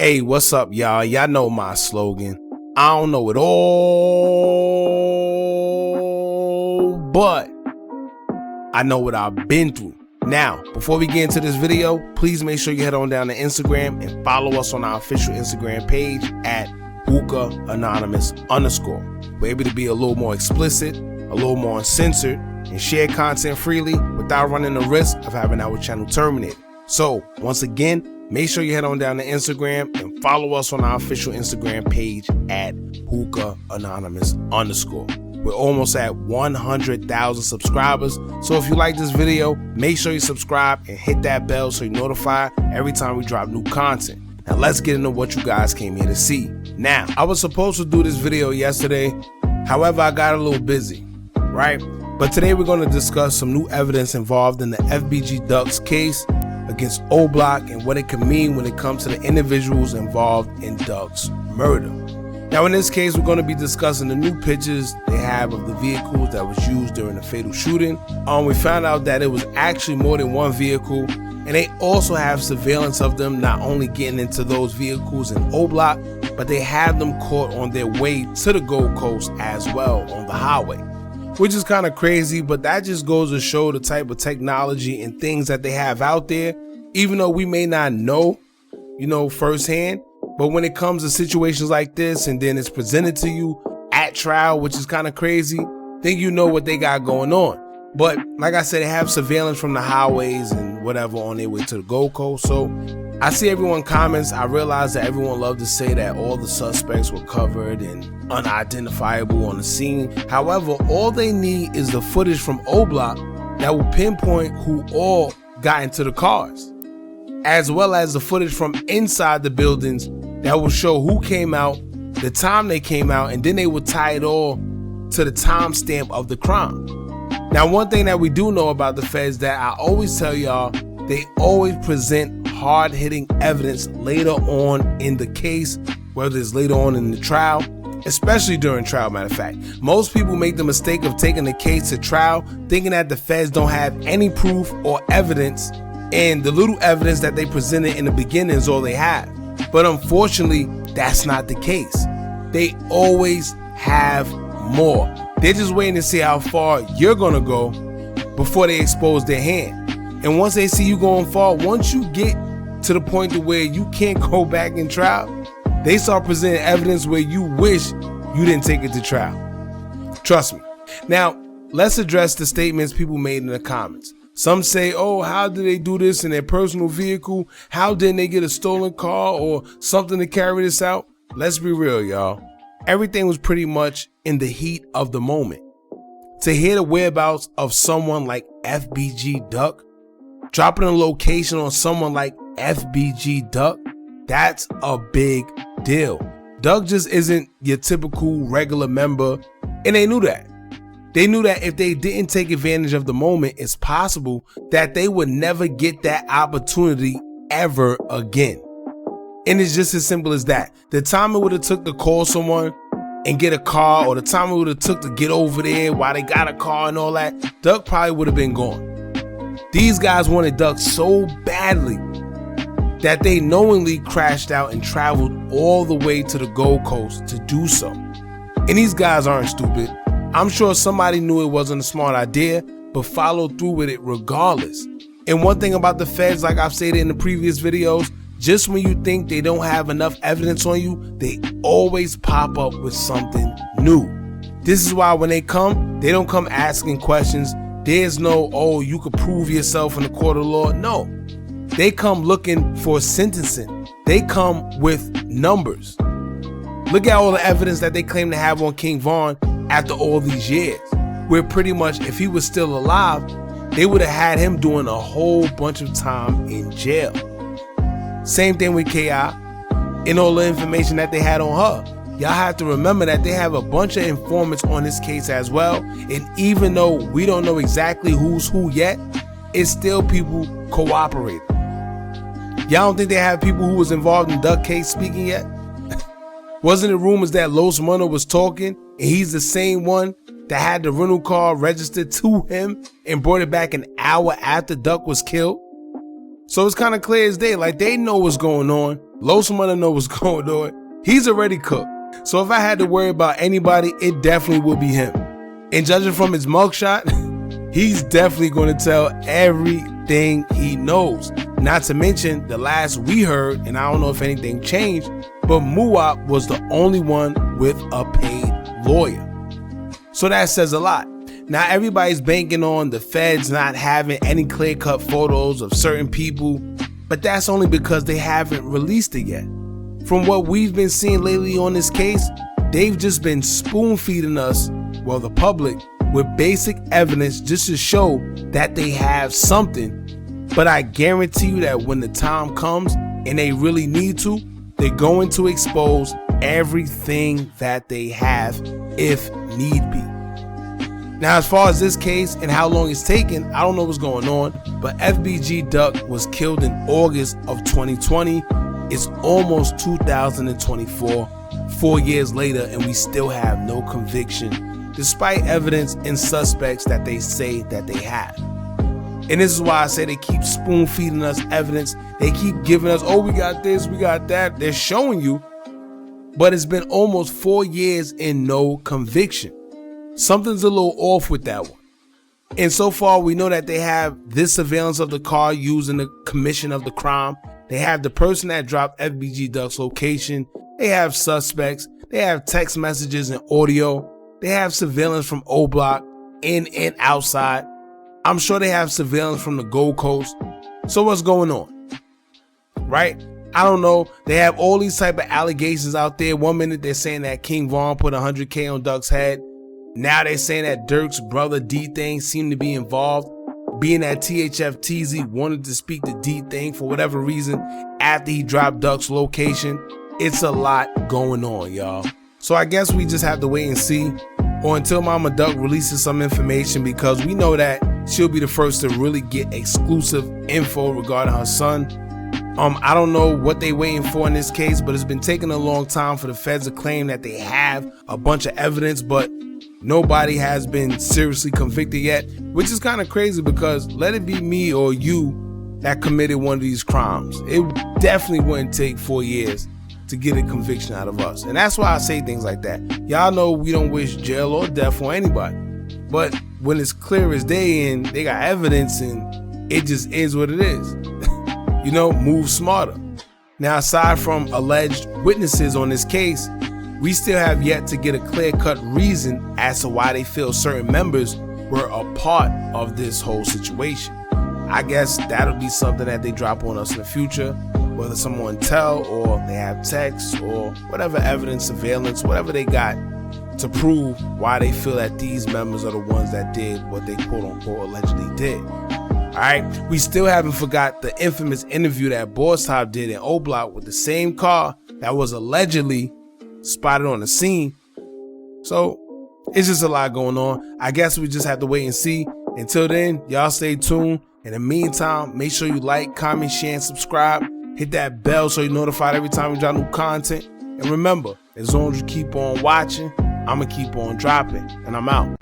Hey, what's up, y'all? Y'all know my slogan. I don't know it all, but I know what I've been through. Now, before we get into this video, please make sure you head on down to Instagram and follow us on our official Instagram page at Hookah Anonymous _. We're able to be a little more explicit, a little more uncensored, and share content freely without running the risk of having our channel terminated. So, once again, make sure you head on down to Instagram and follow us on our official Instagram page at Hookah Anonymous _. We're almost at 100,000 subscribers. So if you like this video, make sure you subscribe and hit that bell so you're notified every time we drop new content. Now let's get into what you guys came here to see. Now, I was supposed to do this video yesterday. However, I got a little busy, right? But today we're going to discuss some new evidence involved in the FBG Ducks case against OBlock and what it can mean when it comes to the individuals involved in Ducks' murder. Now in this case, we're going to be discussing the new pictures they have of the vehicles that was used during the fatal shooting. We found out that it was actually more than one vehicle, and they also have surveillance of them not only getting into those vehicles in OBlock, but they have them caught on their way to the Gold Coast as well on the highway. Which is kind of crazy, but that just goes to show the type of technology and things that they have out there, even though we may not know, firsthand. But when it comes to situations like this and then it's presented to you at trial, which is kind of crazy, then you know what they got going on. But like I said, they have surveillance from the highways and whatever on their way to the Gold Coast. So I see everyone comments. I realize that everyone loved to say that all the suspects were covered and unidentifiable on the scene. However, all they need is the footage from OBlock that will pinpoint who all got into the cars, as well as the footage from inside the buildings that will show who came out, the time they came out, and then they will tie it all to the timestamp of the crime. Now, one thing that we do know about the feds that I always tell y'all, they always present hard-hitting evidence later on in the case, whether it's later on in the trial, especially during trial. Matter of fact, most people make the mistake of taking the case to trial thinking that the feds don't have any proof or evidence, and the little evidence that they presented in the beginning is all they have. But unfortunately, that's not the case. They always have more. They're just waiting to see how far you're gonna go before they expose their hand. And once they see you going far, once you get to the point to where you can't go back in trial, they start presenting evidence where you wish you didn't take it to trial. Trust me. Now, let's address the statements people made in the comments. Some say, oh, how did they do this in their personal vehicle? How didn't they get a stolen car or something to carry this out? Let's be real, y'all. Everything was pretty much in the heat of the moment. To hear the whereabouts of someone like FBG Duck, dropping a location on someone like FBG Duck, that's a big deal. Duck just isn't your typical regular member, and they knew that. They knew that if they didn't take advantage of the moment, it's possible that they would never get that opportunity ever again. And it's just as simple as that. The time it would have took to call someone and get a car, or the time it would have took to get over there while they got a car and all that, Duck probably would have been gone. These guys wanted Duck so badly that they knowingly crashed out and traveled all the way to the Gold Coast to do so. And these guys aren't stupid. I'm sure somebody knew it wasn't a smart idea, but followed through with it regardless. And one thing about the feds, like I've stated in the previous videos, just when you think they don't have enough evidence on you, they always pop up with something new. This is why when they come, they don't come asking questions. There's no, oh, you could prove yourself in the court of law. No, they come looking for sentencing. They come with numbers. Look at all the evidence that they claim to have on King Von after all these years, where pretty much if he was still alive, they would have had him doing a whole bunch of time in jail. Same thing with K.I. and all the information that they had on her. Y'all have to remember that they have a bunch of informants on this case as well. And even though we don't know exactly who's who yet, it's still people cooperating. Y'all don't think they have people who was involved in Duck case speaking yet? Wasn't it rumors that Los Mono was talking and he's the same one that had the rental car registered to him and brought it back an hour after Duck was killed? So it's kind of clear as day, like they know what's going on. Low some money know what's going on. He's already cooked. So if I had to worry about anybody, it definitely would be him. And judging from his mugshot, he's definitely going to tell everything he knows. Not to mention, the last we heard, and I don't know if anything changed, but Muwap was the only one with a paid lawyer. So that says a lot. Now everybody's banking on the feds not having any clear-cut photos of certain people, but that's only because they haven't released it yet. From what we've been seeing lately on this case, they've just been spoon-feeding us, well, the public, with basic evidence just to show that they have something. But I guarantee you that when the time comes and they really need to, they're going to expose everything that they have if need be. Now, as far as this case and how long it's taken, I don't know what's going on, but FBG Duck was killed in August of 2020. It's almost 2024, 4 years later, and we still have no conviction, despite evidence and suspects that they say that they have. And this is why I say they keep spoon feeding us evidence. They keep giving us, oh, we got this, we got that. They're showing you, but it's been almost 4 years and no conviction. Something's a little off with that one. And so far, we know that they have this surveillance of the car used in the commission of the crime. They have the person that dropped FBG Duck's location. They have suspects. They have text messages and audio. They have surveillance from OBlock in and outside. I'm sure they have surveillance from the Gold Coast. So what's going on? Right? I don't know. They have all these type of allegations out there. 1 minute they're saying that King Von put 100K on Duck's head. Now they're saying that Dirk's brother D-Thing seemed to be involved, being that THF-TZ wanted to speak to D-Thing for whatever reason after he dropped Duck's location. It's a lot going on, y'all. So I guess we just have to wait and see, or until Mama Duck releases some information, because we know that she'll be the first to really get exclusive info regarding her son. I don't know what they waiting for in this case, but it's been taking a long time for the feds to claim that they have a bunch of evidence, but nobody has been seriously convicted yet, which is kind of crazy, because let it be me or you that committed one of these crimes, it definitely wouldn't take 4 years to get a conviction out of us. And that's why I say things like that. Y'all know we don't wish jail or death for anybody, but when it's clear as day and they got evidence and it just is what it is, you know, move smarter. Now, aside from alleged witnesses on this case, we still have yet to get a clear-cut reason as to why they feel certain members were a part of this whole situation. I guess that'll be something that they drop on us in the future, whether someone tell or they have texts or whatever evidence, surveillance, whatever they got to prove why they feel that these members are the ones that did what they quote-unquote allegedly did. All right, we still haven't forgot the infamous interview that Boss Top did in OBlock with the same car that was allegedly spotted on the scene. So it's just a lot going on. I guess we just have to wait and see. Until then, y'all stay tuned. In the meantime, make sure you like, comment, share, and subscribe. Hit that bell so you're notified every time we drop new content. And remember, as long as you keep on watching, I'm gonna keep on dropping. And I'm out.